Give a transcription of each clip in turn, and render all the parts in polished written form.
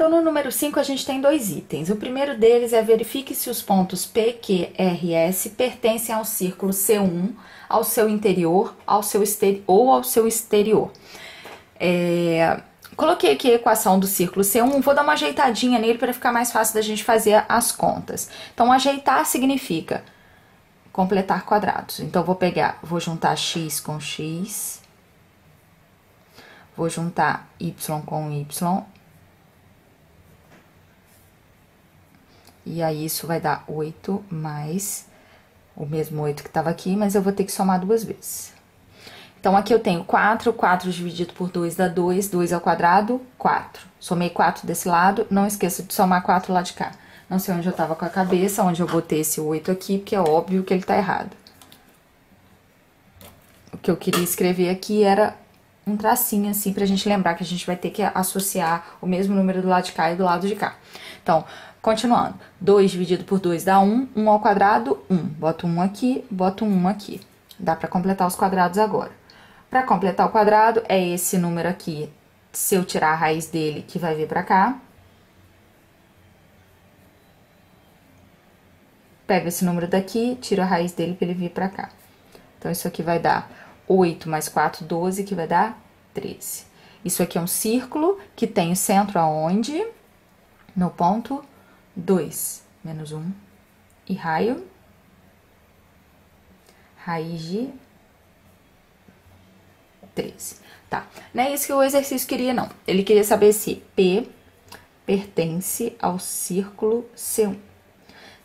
Então, no número 5, a gente tem dois itens. O primeiro deles é verifique se os pontos P, Q, R, S pertencem ao círculo C1, ao seu interior, ou ao seu exterior. Coloquei aqui a equação do círculo C1, vou dar uma ajeitadinha nele para ficar mais fácil da gente fazer as contas. Então, ajeitar significa completar quadrados. Então, vou juntar x com x, vou juntar y com y, e aí isso vai dar 8 mais o mesmo 8 que estava aqui, mas eu vou ter que somar duas vezes. Então, aqui eu tenho 4, 4 dividido por 2 dá 2, 2 ao quadrado, 4. Somei 4 desse lado, não esqueça de somar 4 lá de cá. Não sei onde eu tava com a cabeça, onde eu botei esse 8 aqui, porque é óbvio que ele tá errado. O que eu queria escrever aqui era um tracinho assim, pra gente lembrar que a gente vai ter que associar o mesmo número do lado de cá e do lado de cá. Então, continuando. 2 dividido por 2 dá 1, 1 ao quadrado, 1. Boto 1 aqui, boto 1 aqui. Dá pra completar os quadrados agora. Pra completar o quadrado, é esse número aqui, se eu tirar a raiz dele, que vai vir pra cá. Pego esse número daqui, tiro a raiz dele pra ele vir pra cá. Então, isso aqui vai dar 8 mais 4, 12, que vai dar 13. Isso aqui é um círculo que tem o centro aonde? No ponto 2, menos 1. E raio? Raiz de 13. Tá, não é isso que o exercício queria, não. Ele queria saber se P pertence ao círculo C1.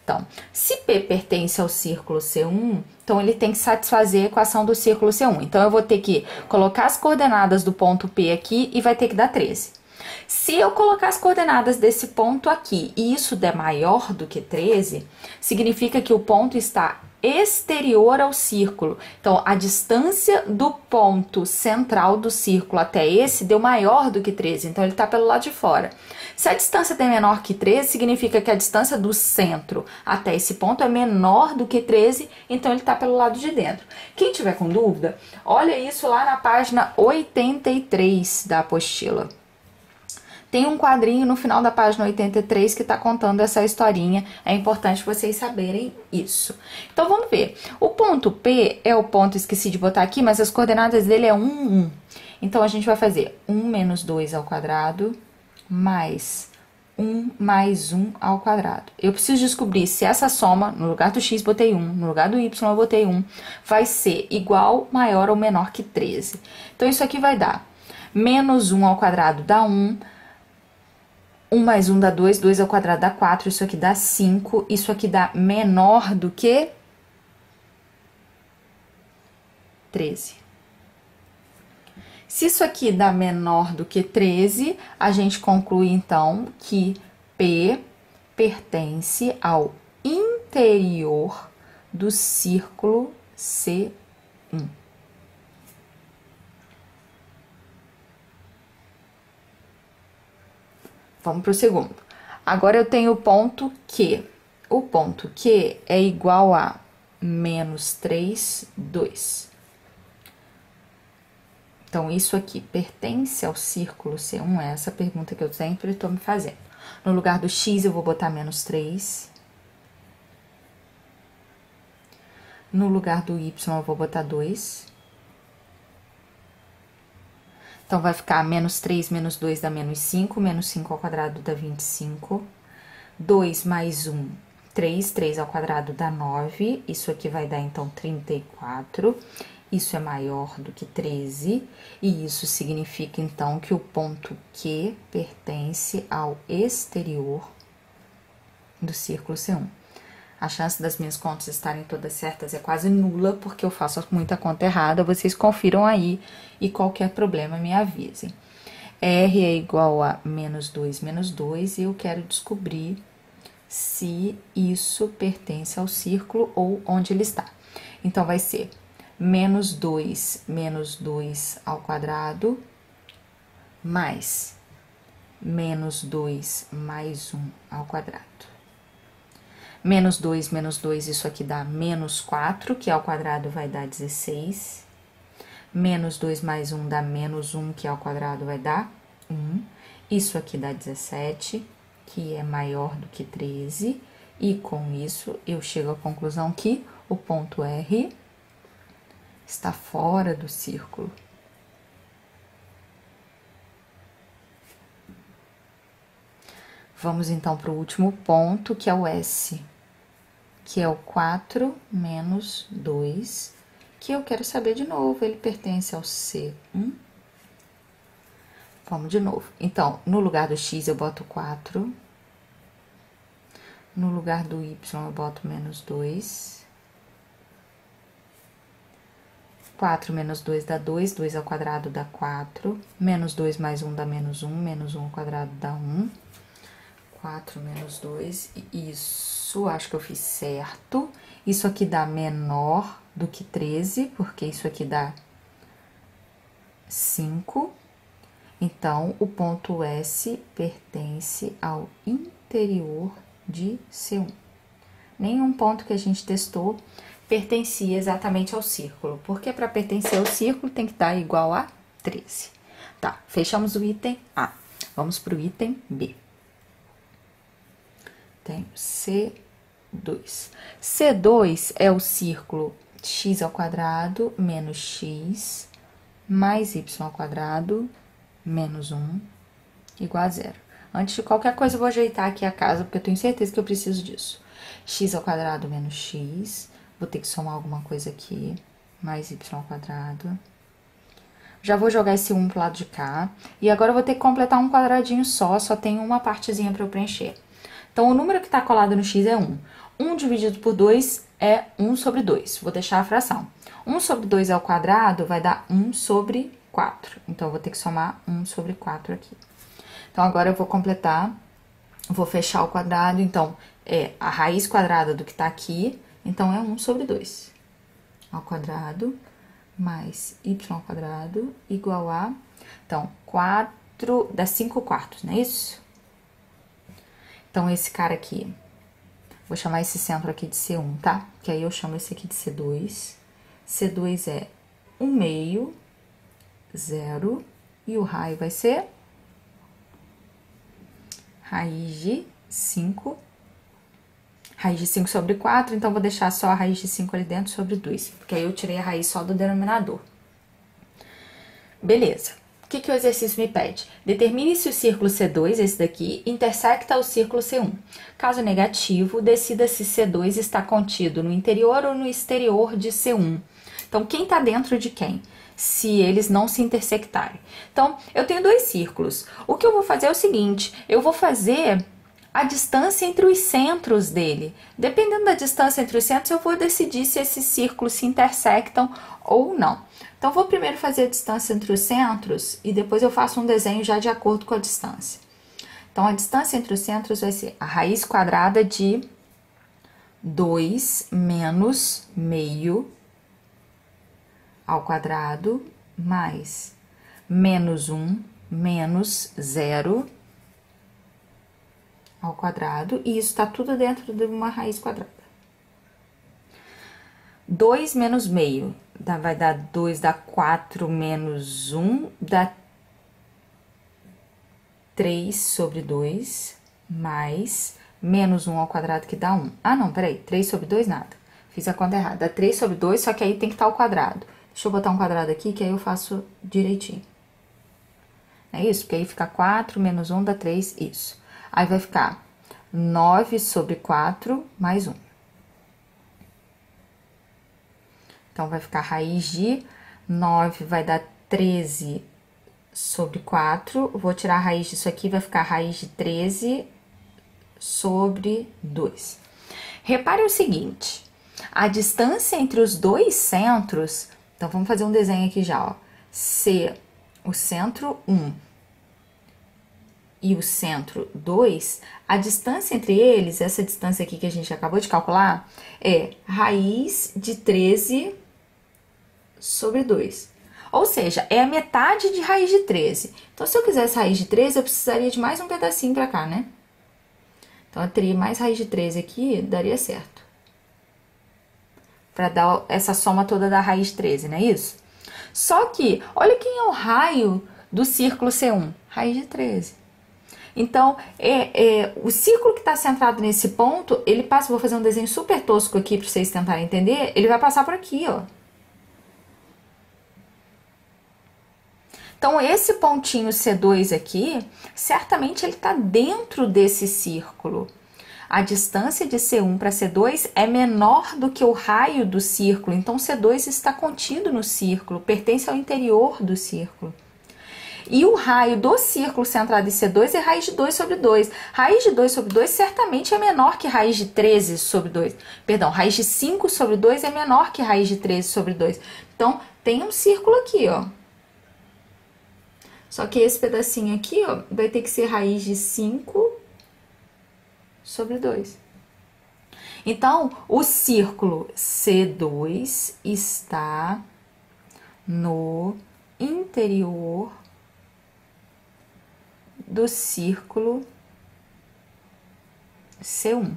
Então, se P pertence ao círculo C1, então ele tem que satisfazer a equação do círculo C1. Então, eu vou ter que colocar as coordenadas do ponto P aqui e vai ter que dar 13. Se eu colocar as coordenadas desse ponto aqui e isso der maior do que 13, significa que o ponto está exterior ao círculo. Então, a distância do ponto central do círculo até esse deu maior do que 13, então ele está pelo lado de fora. Se a distância der menor que 13, significa que a distância do centro até esse ponto é menor do que 13, então ele está pelo lado de dentro. Quem tiver com dúvida, olha isso lá na página 83 da apostila. Tem um quadrinho no final da página 83 que está contando essa historinha. É importante vocês saberem isso. Então, vamos ver. O ponto P é o ponto, esqueci de botar aqui, mas as coordenadas dele é 1, 1. Então, a gente vai fazer 1 menos 2 ao quadrado, mais 1 mais 1 ao quadrado. Eu preciso descobrir se essa soma, no lugar do x botei 1, no lugar do y eu botei 1, vai ser igual, maior ou menor que 13. Então, isso aqui vai dar menos 1 ao quadrado dá 1, 1 mais 1 dá 2, 2 ao quadrado dá 4, isso aqui dá 5, isso aqui dá menor do que 13. Se isso aqui dá menor do que 13, a gente conclui, então, que P pertence ao interior do círculo C1. Vamos para o segundo. Agora, eu tenho o ponto Q. O ponto Q é igual a menos 3, 2. Então, isso aqui pertence ao círculo C1? É essa pergunta que eu sempre estou me fazendo. No lugar do x, eu vou botar menos 3. No lugar do y, eu vou botar 2. Então, vai ficar menos 3 menos 2 dá menos 5. Menos 5 ao quadrado dá 25. 2 mais 1, 3. 3 ao quadrado dá 9. Isso aqui vai dar, então, 34. Isso é maior do que 13. E isso significa, então, que o ponto Q pertence ao exterior do círculo C1. A chance das minhas contas estarem todas certas é quase nula, porque eu faço muita conta errada. Vocês confiram aí e qualquer problema me avisem. R é igual a menos 2 e eu quero descobrir se isso pertence ao círculo ou onde ele está. Então, vai ser menos 2 ao quadrado, mais menos 2 mais 1 ao quadrado. Menos 2, isso aqui dá menos 4, que ao quadrado vai dar 16. Menos 2 mais 1 dá menos 1, que ao quadrado vai dar 1. Isso aqui dá 17, que é maior do que 13. E com isso, eu chego à conclusão que o ponto R está fora do círculo. Vamos então para o último ponto, que é o S, que é o 4 menos 2, que eu quero saber de novo, ele pertence ao C1. Vamos de novo. Então, no lugar do X eu boto 4, no lugar do Y eu boto menos 2, 4 menos 2 dá 2, 2 ao quadrado dá 4, menos 2 mais 1 dá menos 1, menos 1 ao quadrado dá 1, 4 menos 2, isso, acho que eu fiz certo. Isso aqui dá menor do que 13, porque isso aqui dá 5. Então, o ponto S pertence ao interior de C1. Nenhum ponto que a gente testou pertencia exatamente ao círculo, porque para pertencer ao círculo tem que dar igual a 13. Tá, fechamos o item A. Vamos para o item B. Tem C2. C2 é o círculo x ao quadrado menos x mais y ao quadrado menos 1 igual a 0. Antes de qualquer coisa, eu vou ajeitar aqui a casa, porque eu tenho certeza que eu preciso disso. X ao quadrado menos x, vou ter que somar alguma coisa aqui, mais y ao quadrado. Já vou jogar esse 1 pro lado de cá, e agora eu vou ter que completar um quadradinho só tem uma partezinha para eu preencher. Então, o número que está colado no x é 1. 1 dividido por 2 é 1 sobre 2. Vou deixar a fração. 1 sobre 2 ao quadrado vai dar 1 sobre 4. Então, eu vou ter que somar 1 sobre 4 aqui. Então, agora eu vou completar, vou fechar o quadrado. Então, é a raiz quadrada do que está aqui. Então, é 1 sobre 2 ao quadrado mais y ao quadrado igual a... Então, 4 dá 5 quartos, não é isso? Então, esse cara aqui, vou chamar esse centro aqui de C1, tá? Que aí eu chamo esse aqui de C2. C2 é 1 meio, 0, e o raio vai ser raiz de 5. Raiz de 5 sobre 4, então vou deixar só a raiz de 5 ali dentro sobre 2, porque aí eu tirei a raiz só do denominador. Beleza. O que o exercício me pede? Determine se o círculo C2, esse daqui, intersecta o círculo C1. Caso negativo, decida se C2 está contido no interior ou no exterior de C1. Então, quem está dentro de quem? Se eles não se intersectarem. Então, eu tenho dois círculos. O que eu vou fazer é o seguinte, eu vou fazer a distância entre os centros dele. Dependendo da distância entre os centros, eu vou decidir se esses círculos se intersectam ou não. Então, vou primeiro fazer a distância entre os centros e depois eu faço um desenho já de acordo com a distância. Então, a distância entre os centros vai ser a raiz quadrada de 2 menos meio ao quadrado mais menos 1 menos 0 ao quadrado, e isso está tudo dentro de uma raiz quadrada. 2 menos meio, vai dar 2, dá 4 menos 1, dá 3 sobre 2, mais menos 1 ao quadrado, que dá 1. Ah, não, peraí, 3 sobre 2, nada. Fiz a conta errada. Dá 3 sobre 2, só que aí tem que estar ao quadrado. Deixa eu botar um quadrado aqui, que aí eu faço direitinho. É isso? Porque aí fica 4 menos 1 dá 3, isso. Aí vai ficar 9 sobre 4 mais 1. Então, vai ficar raiz de 9, vai dar 13 sobre 4. Vou tirar a raiz disso aqui, vai ficar raiz de 13 sobre 2. Repare o seguinte, a distância entre os dois centros... Então, vamos fazer um desenho aqui já, ó. Se o centro 1 e o centro 2, a distância entre eles, essa distância aqui que a gente acabou de calcular, é raiz de 13 sobre 2. Ou seja, é a metade de raiz de 13. Então, se eu quisesse raiz de 13, eu precisaria de mais um pedacinho pra cá, né? Então, eu teria mais raiz de 13 aqui, daria certo. Pra dar essa soma toda da raiz de 13, não é isso? Só que, olha quem é o raio do círculo C1? Raiz de 13. Então, o círculo que está centrado nesse ponto, ele passa, vou fazer um desenho super tosco aqui para vocês tentarem entender, ele vai passar por aqui, ó. Então, esse pontinho C2 aqui, certamente ele está dentro desse círculo. A distância de C1 para C2 é menor do que o raio do círculo, então C2 está contido no círculo, pertence ao interior do círculo. E o raio do círculo centrado em C2 é raiz de 2 sobre 2. Raiz de 2 sobre 2 certamente é menor que raiz de 13 sobre 2. Perdão, raiz de 5 sobre 2 é menor que raiz de 13 sobre 2. Então, tem um círculo aqui, ó. Só que esse pedacinho aqui, ó, vai ter que ser raiz de 5 sobre 2. Então, o círculo C2 está no interior do círculo C1.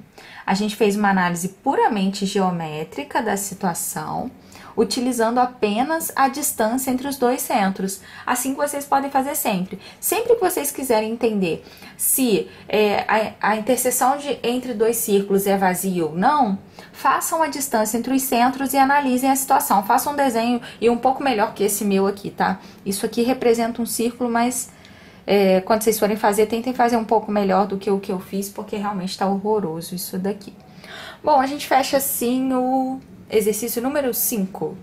A gente fez uma análise puramente geométrica da situação, utilizando apenas a distância entre os dois centros. Assim que vocês podem fazer sempre. Sempre que vocês quiserem entender se a interseção entre dois círculos é vazia ou não, façam a distância entre os centros e analisem a situação. Façam um desenho e um pouco melhor que esse meu aqui, tá? Isso aqui representa um círculo, mas quando vocês forem fazer, tentem fazer um pouco melhor do que o que eu fiz, porque realmente tá horroroso isso daqui. Bom, a gente fecha assim o exercício número 5.